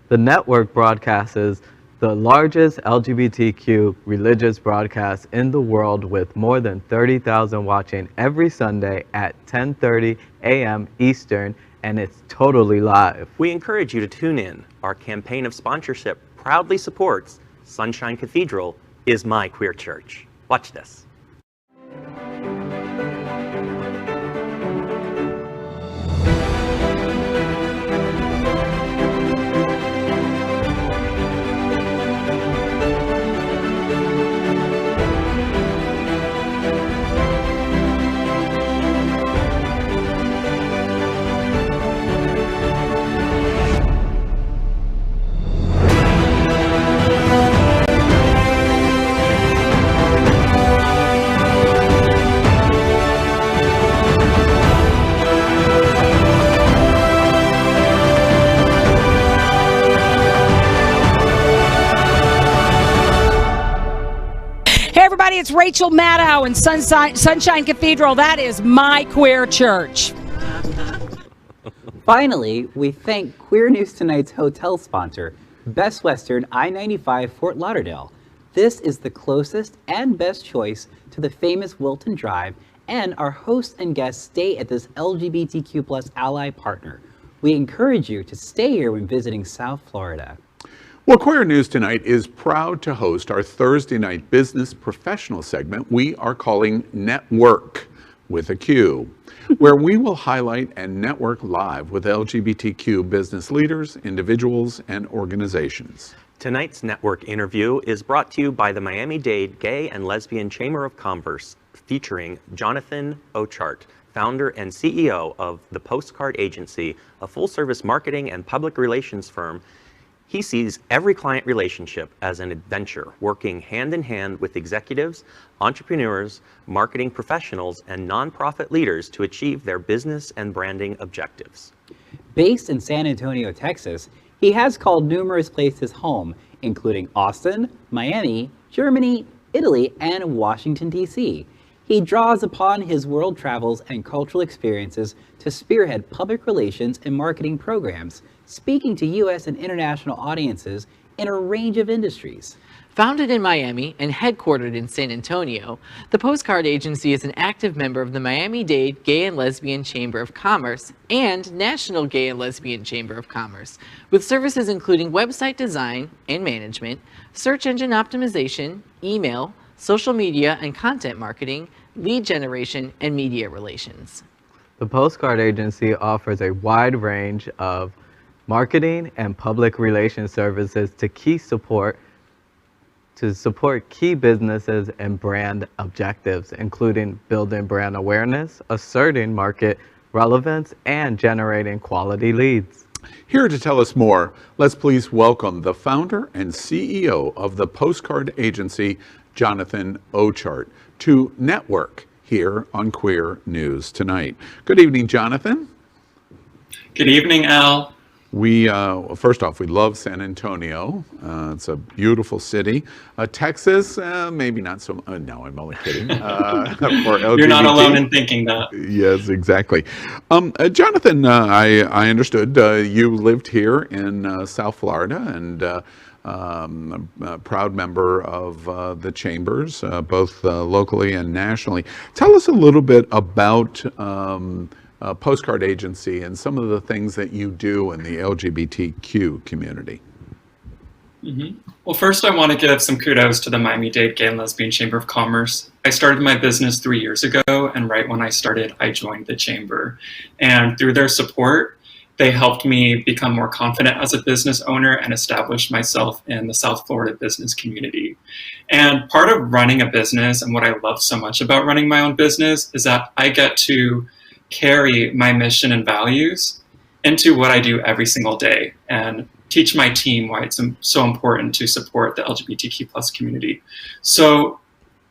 The network broadcasts the largest LGBTQ religious broadcast in the world, with more than 30,000 watching every Sunday at 10:30 a.m. Eastern, and it's totally live. We encourage you to tune in. Our campaign of sponsorship proudly supports Sunshine Cathedral is my queer church. Watch this. Everybody, it's Rachel Maddow and Sunshine Cathedral. That is my queer church. Finally, we thank Queer News Tonight's hotel sponsor, Best Western I-95 Fort Lauderdale. This is the closest and best choice to the famous Wilton Drive, and our hosts and guests stay at this LGBTQ+ ally partner. We encourage you to stay here when visiting South Florida. Well, Queer News Tonight is proud to host our Thursday night business professional segment we are calling NetWERQ with a Q, where we will highlight and network live with LGBTQ business leaders, individuals, and organizations. Tonight's NetWERQ interview is brought to you by the Miami-Dade Gay and Lesbian Chamber of Commerce, featuring Jonathan Ochart, founder and CEO of the Postcard Agency, a full-service marketing and public relations firm. He sees every client relationship as an adventure, working hand in hand with executives, entrepreneurs, marketing professionals, and nonprofit leaders to achieve their business and branding objectives. Based in San Antonio, Texas, he has called numerous places home, including Austin, Miami, Germany, Italy, and Washington, D.C. He draws upon his world travels and cultural experiences to spearhead public relations and marketing programs, speaking to U.S. and international audiences in a range of industries. Founded in Miami and headquartered in San Antonio, the Postcard Agency is an active member of the Miami-Dade Gay and Lesbian Chamber of Commerce and National Gay and Lesbian Chamber of Commerce, with services including website design and management, search engine optimization, email, social media and content marketing, lead generation, and media relations. The Postcard Agency offers a wide range of marketing and public relations services to support key businesses and brand objectives, including building brand awareness, asserting market relevance, and generating quality leads. Here to tell us more, let's please welcome the founder and CEO of the Postcard Agency, Jonathan Ochart, to NetWERQ here on Queer News Tonight. Good evening, Jonathan. Good evening, Al. We, first off, we love San Antonio. It's a beautiful city. Texas, maybe not so much. No, I'm only kidding. For LGBT. You're not alone in thinking that. Yes, exactly. Jonathan, I understood you lived here in South Florida and a proud member of the chambers, both locally and nationally. Tell us a little bit about Postcard Agency and some of the things that you do in the LGBTQ community. Mm-hmm. Well, first I want to give some kudos to the Miami-Dade Gay and Lesbian Chamber of Commerce. I started my business 3 years ago, and right when I started, I joined the chamber. And through their support, they helped me become more confident as a business owner and establish myself in the South Florida business community. And part of running a business, and what I love so much about running my own business, is that I get to carry my mission and values into what I do every single day. And teach my team why it's so important to support the LGBTQ plus community. So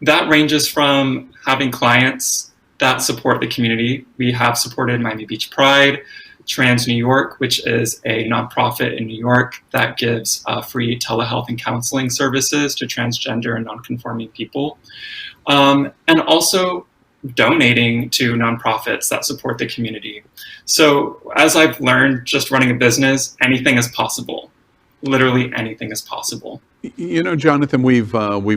that ranges from having clients that support the community. We have supported Miami Beach Pride, Trans New York, which is a nonprofit in New York that gives free telehealth and counseling services to transgender and nonconforming people. And also donating to nonprofits that support the community. So as I've learned just running a business, anything is possible. Literally anything is possible. You know, Jonathan, we've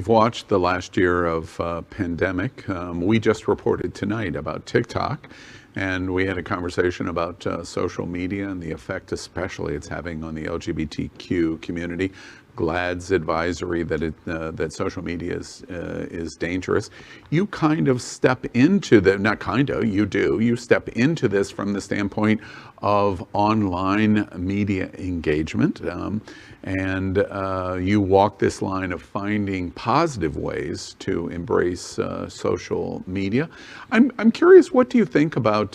watched the last year of pandemic. We just reported tonight about TikTok, and we had a conversation about social media and the effect especially it's having on the LGBTQ community. GLAAD's advisory that social media is dangerous. You kind of step into you step into this from the standpoint of online media engagement, and you walk this line of finding positive ways to embrace social media. I'm curious, what do you think about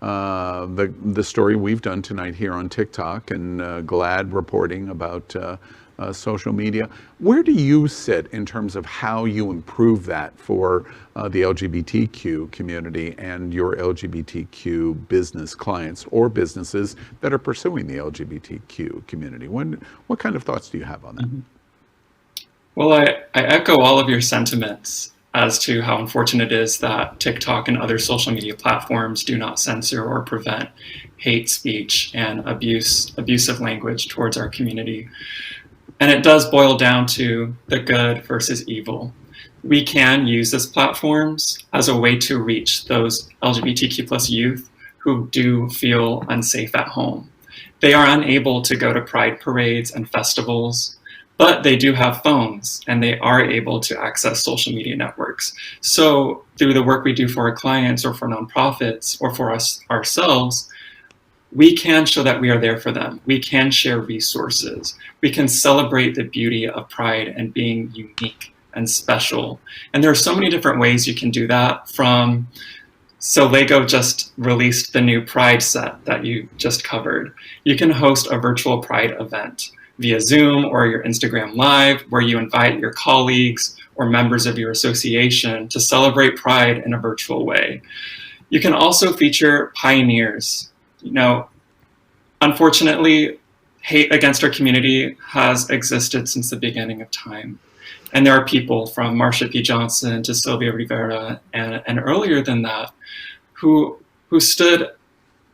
the story we've done tonight here on TikTok and GLAAD reporting about social media? Where do you sit in terms of how you improve that for the LGBTQ community and your LGBTQ business clients or businesses that are pursuing the LGBTQ community? What kind of thoughts do you have on that? Well, I echo all of your sentiments as to how unfortunate it is that TikTok and other social media platforms do not censor or prevent hate speech and abusive language towards our community. And it does boil down to the good versus evil. We can use these platforms as a way to reach those LGBTQ plus youth who do feel unsafe at home. They are unable to go to pride parades and festivals, but they do have phones and they are able to access social media networks. So through the work we do for our clients or for nonprofits or for us ourselves, we can show that we are there for them. We can share resources. We can celebrate the beauty of pride and being unique and special. And there are so many different ways you can do that. So Lego just released the new Pride set that you just covered. You can host a virtual Pride event via Zoom or your Instagram Live, where you invite your colleagues or members of your association to celebrate Pride in a virtual way. You can also feature pioneers. You know, unfortunately, hate against our community has existed since the beginning of time. And there are people from Marsha P. Johnson to Sylvia Rivera and earlier than that who stood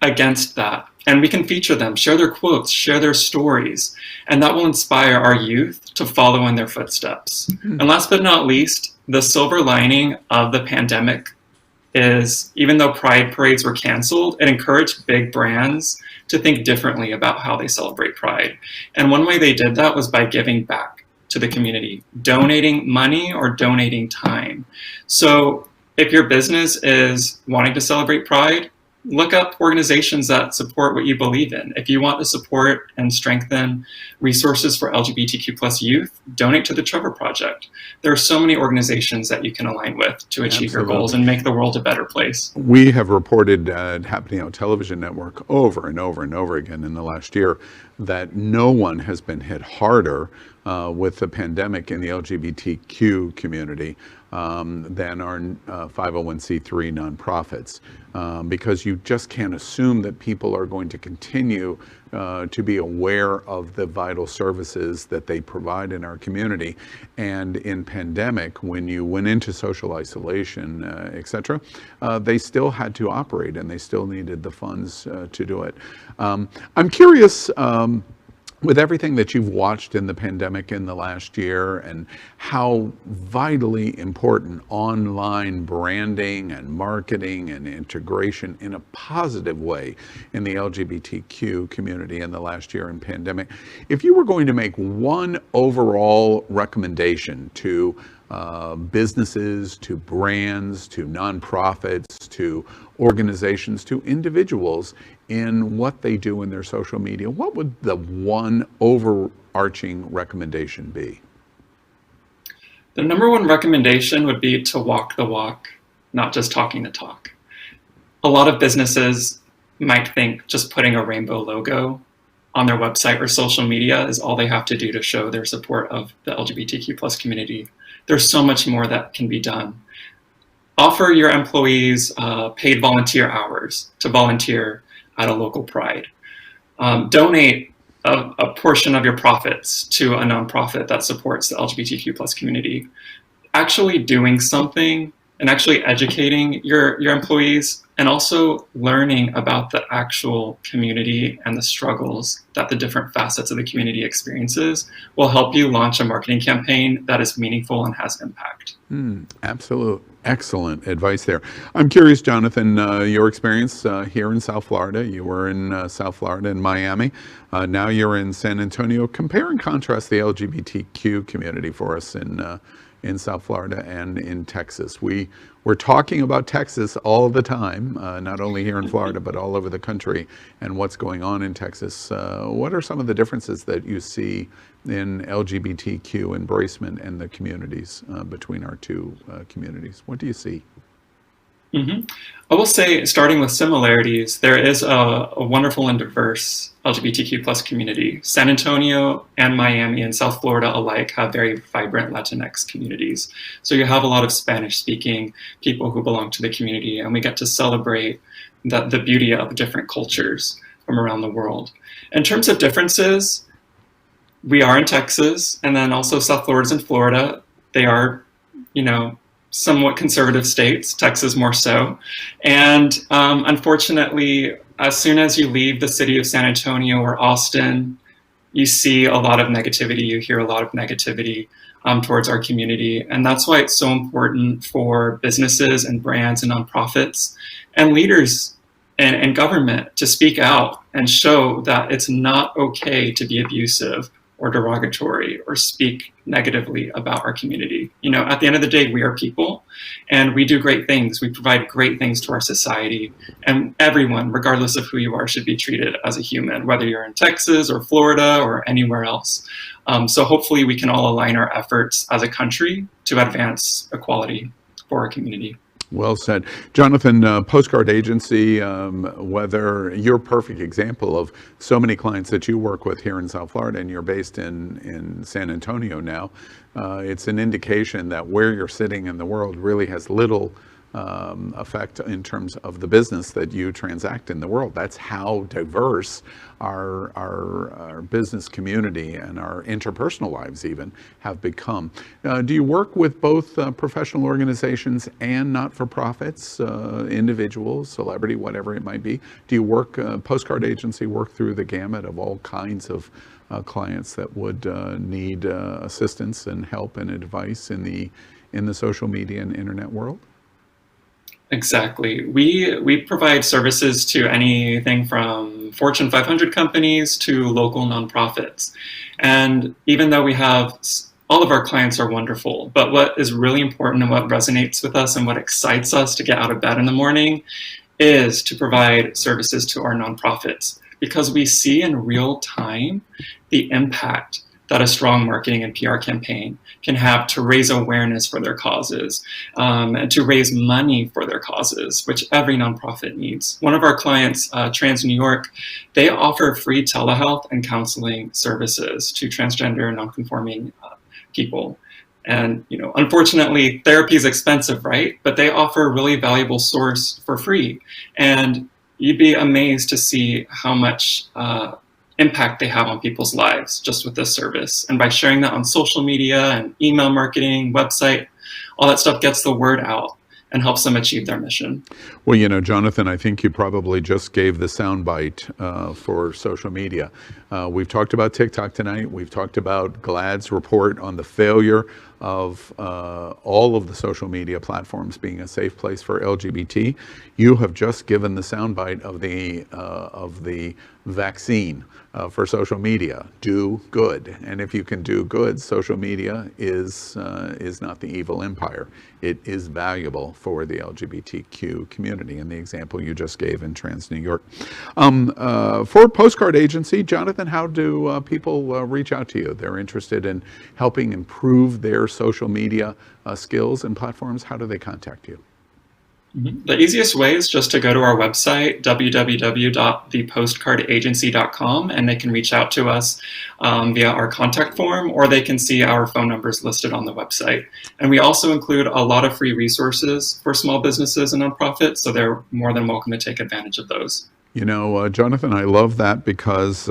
against that. And we can feature them, share their quotes, share their stories, and that will inspire our youth to follow in their footsteps. Mm-hmm. And last but not least, the silver lining of the pandemic is, even though Pride parades were canceled, it encouraged big brands to think differently about how they celebrate Pride. And one way they did that was by giving back to the community, donating money or donating time. So if your business is wanting to celebrate Pride, look up organizations that support what you believe in. If you want to support and strengthen resources for LGBTQ plus youth, donate to the Trevor Project. There are so many organizations that you can align with to achieve your goals and make the world a better place. We have reported at Happening Out Television Network over and over and over again in the last year that no one has been hit harder with the pandemic in the LGBTQ community than our 501c3 nonprofits, because you just can't assume that people are going to continue to be aware of the vital services that they provide in our community. And in pandemic, when you went into social isolation, etc., they still had to operate and they still needed the funds to do it. I'm curious, with everything that you've watched in the pandemic in the last year and how vitally important online branding and marketing and integration in a positive way in the LGBTQ community in the last year in pandemic, if you were going to make one overall recommendation to businesses, to brands, to nonprofits, to organizations, to individuals in what they do in their social media, what would the one overarching recommendation be? The number one recommendation would be to walk the walk, not just talking the talk. A lot of businesses might think just putting a rainbow logo on their website or social media is all they have to do to show their support of the LGBTQ plus community. There's so much more that can be done. Offer your employees paid volunteer hours to volunteer at a local pride. Donate a portion of your profits to a nonprofit that supports the LGBTQ plus community. Actually doing something and actually educating your employees, and also learning about the actual community and the struggles that the different facets of the community experiences will help you launch a marketing campaign that is meaningful and has impact. Absolute. Excellent advice there. I'm curious, Jonathan, your experience here in South Florida. You were in South Florida in Miami. Now you're in San Antonio. Compare and contrast the LGBTQ community for us in South Florida and in Texas. We're talking about Texas all the time, not only here in Florida, but all over the country, and what's going on in Texas. What are some of the differences that you see in LGBTQ embracement and the communities between our two communities? What do you see? I will say, starting with similarities, there is a wonderful and diverse LGBTQ plus community. San Antonio and Miami and South Florida alike have very vibrant Latinx communities. So you have a lot of Spanish-speaking people who belong to the community, and we get to celebrate the beauty of different cultures from around the world. In terms of differences, we are in Texas, and then also South Florida's in Florida. They are, somewhat conservative states, Texas more so. And unfortunately, as soon as you leave the city of San Antonio or Austin, you see a lot of negativity, you hear a lot of negativity towards our community. And that's why it's so important for businesses and brands and nonprofits and leaders and government to speak out and show that it's not okay to be abusive or derogatory or speak negatively about our community. At the end of the day, we are people and we do great things. We provide great things to our society, and everyone, regardless of who you are, should be treated as a human, whether you're in Texas or Florida or anywhere else. So hopefully we can all align our efforts as a country to advance equality for our community. Well said. Jonathan, Postcard Agency, whether you're a perfect example of so many clients that you work with here in South Florida, and you're based in San Antonio now, it's an indication that where you're sitting in the world really has little effect in terms of the business that you transact in the world. That's how diverse our business community and our interpersonal lives even have become. Do you work with both professional organizations and not-for-profits, individuals, celebrity, whatever it might be? Do you work, Postcard Agency, work through the gamut of all kinds of clients that would need assistance and help and advice in the social media and internet world? Exactly. We provide services to anything from Fortune 500 companies to local nonprofits. And even though we have, all of our clients are wonderful, but what is really important and what resonates with us and what excites us to get out of bed in the morning is to provide services to our nonprofits, because we see in real time the impact that a strong marketing and PR campaign can have to raise awareness for their causes, and to raise money for their causes, which every nonprofit needs. One of our clients, Trans New York, they offer free telehealth and counseling services to transgender and nonconforming people. And unfortunately, therapy is expensive, right? But they offer a really valuable source for free. And you'd be amazed to see how much impact they have on people's lives just with this service. And by sharing that on social media and email marketing, website, all that stuff gets the word out and helps them achieve their mission. Well, Jonathan, I think you probably just gave the soundbite for social media. We've talked about TikTok tonight. We've talked about GLAAD's report on the failure of all of the social media platforms being a safe place for LGBT. You have just given the soundbite of the vaccine for social media. Do good, and if you can do good, social media is not the evil empire. It is valuable for the LGBTQ community, in the example you just gave in Trans New York. For Postcard Agency, Jonathan, how do people reach out to you? They're interested in helping improve their social media skills and platforms. How do they contact you? The easiest way is just to go to our website, www.thepostcardagency.com, and they can reach out to us via our contact form, or they can see our phone numbers listed on the website. And we also include a lot of free resources for small businesses and nonprofits, so they're more than welcome to take advantage of those. You know, Jonathan, I love that because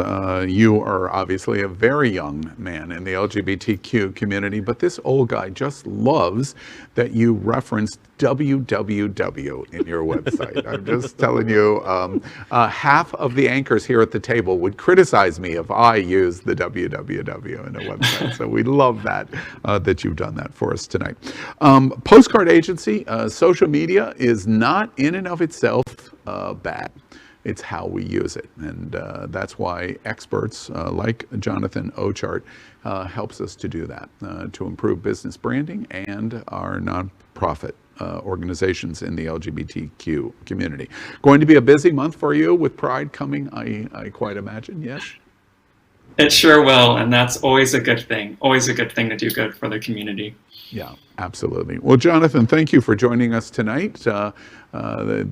you are obviously a very young man in the LGBTQ community, but this old guy just loves that you referenced www in your website. I'm just telling you, half of the anchors here at the table would criticize me if I used the www in a website. So we love that, that you've done that for us tonight. Postcard Agency, social media is not in and of itself bad. It's how we use it. And that's why experts like Jonathan Ochart helps us to do that, to improve business branding and our nonprofit organizations in the LGBTQ community. Going to be a busy month for you with Pride coming, I quite imagine, yes? It sure will, and that's always a good thing. Always a good thing to do good for the community. Yeah, absolutely. Well, Jonathan, thank you for joining us tonight. The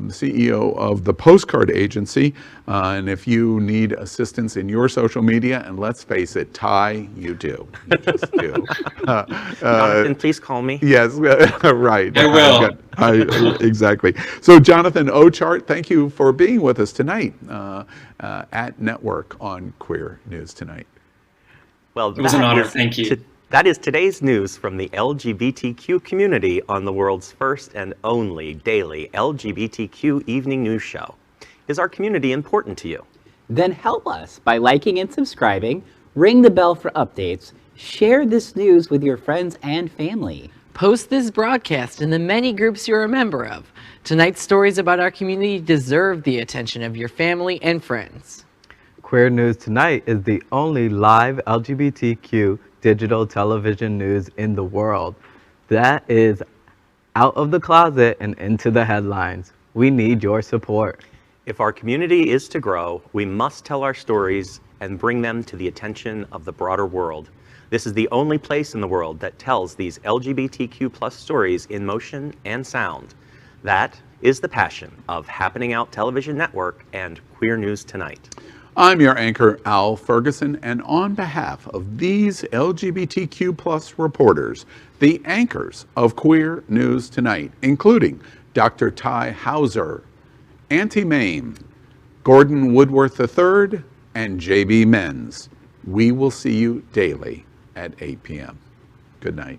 CEO of the Postcard Agency. And if you need assistance in your social media, and let's face it, Ty, you do. You just do. Jonathan, please call me. Yes, right. I will. Exactly. So, Jonathan Ochart, thank you for being with us tonight at NetWERQ on Queer News Tonight. Well, It was an honor. Thank you. That is today's news from the LGBTQ community on the world's first and only daily LGBTQ evening news show. Is our community important to you? Then help us by liking and subscribing, ring the bell for updates, share this news with your friends and family. Post this broadcast in the many groups you're a member of. Tonight's stories about our community deserve the attention of your family and friends. Queer News Tonight is the only live LGBTQ digital television news in the world that is out of the closet and into the headlines. We need your support. If our community is to grow, we must tell our stories and bring them to the attention of the broader world. This is the only place in the world that tells these LGBTQ+ stories in motion and sound. That is the passion of Happening Out Television Network and Queer News Tonight. I'm your anchor, Al Ferguson, and on behalf of these LGBTQ+ reporters, the anchors of Queer News Tonight, including Dr. Ty Hauser, Auntie Mame, Gordon Woodworth III, and JB Menz, we will see you daily at 8 p.m. Good night.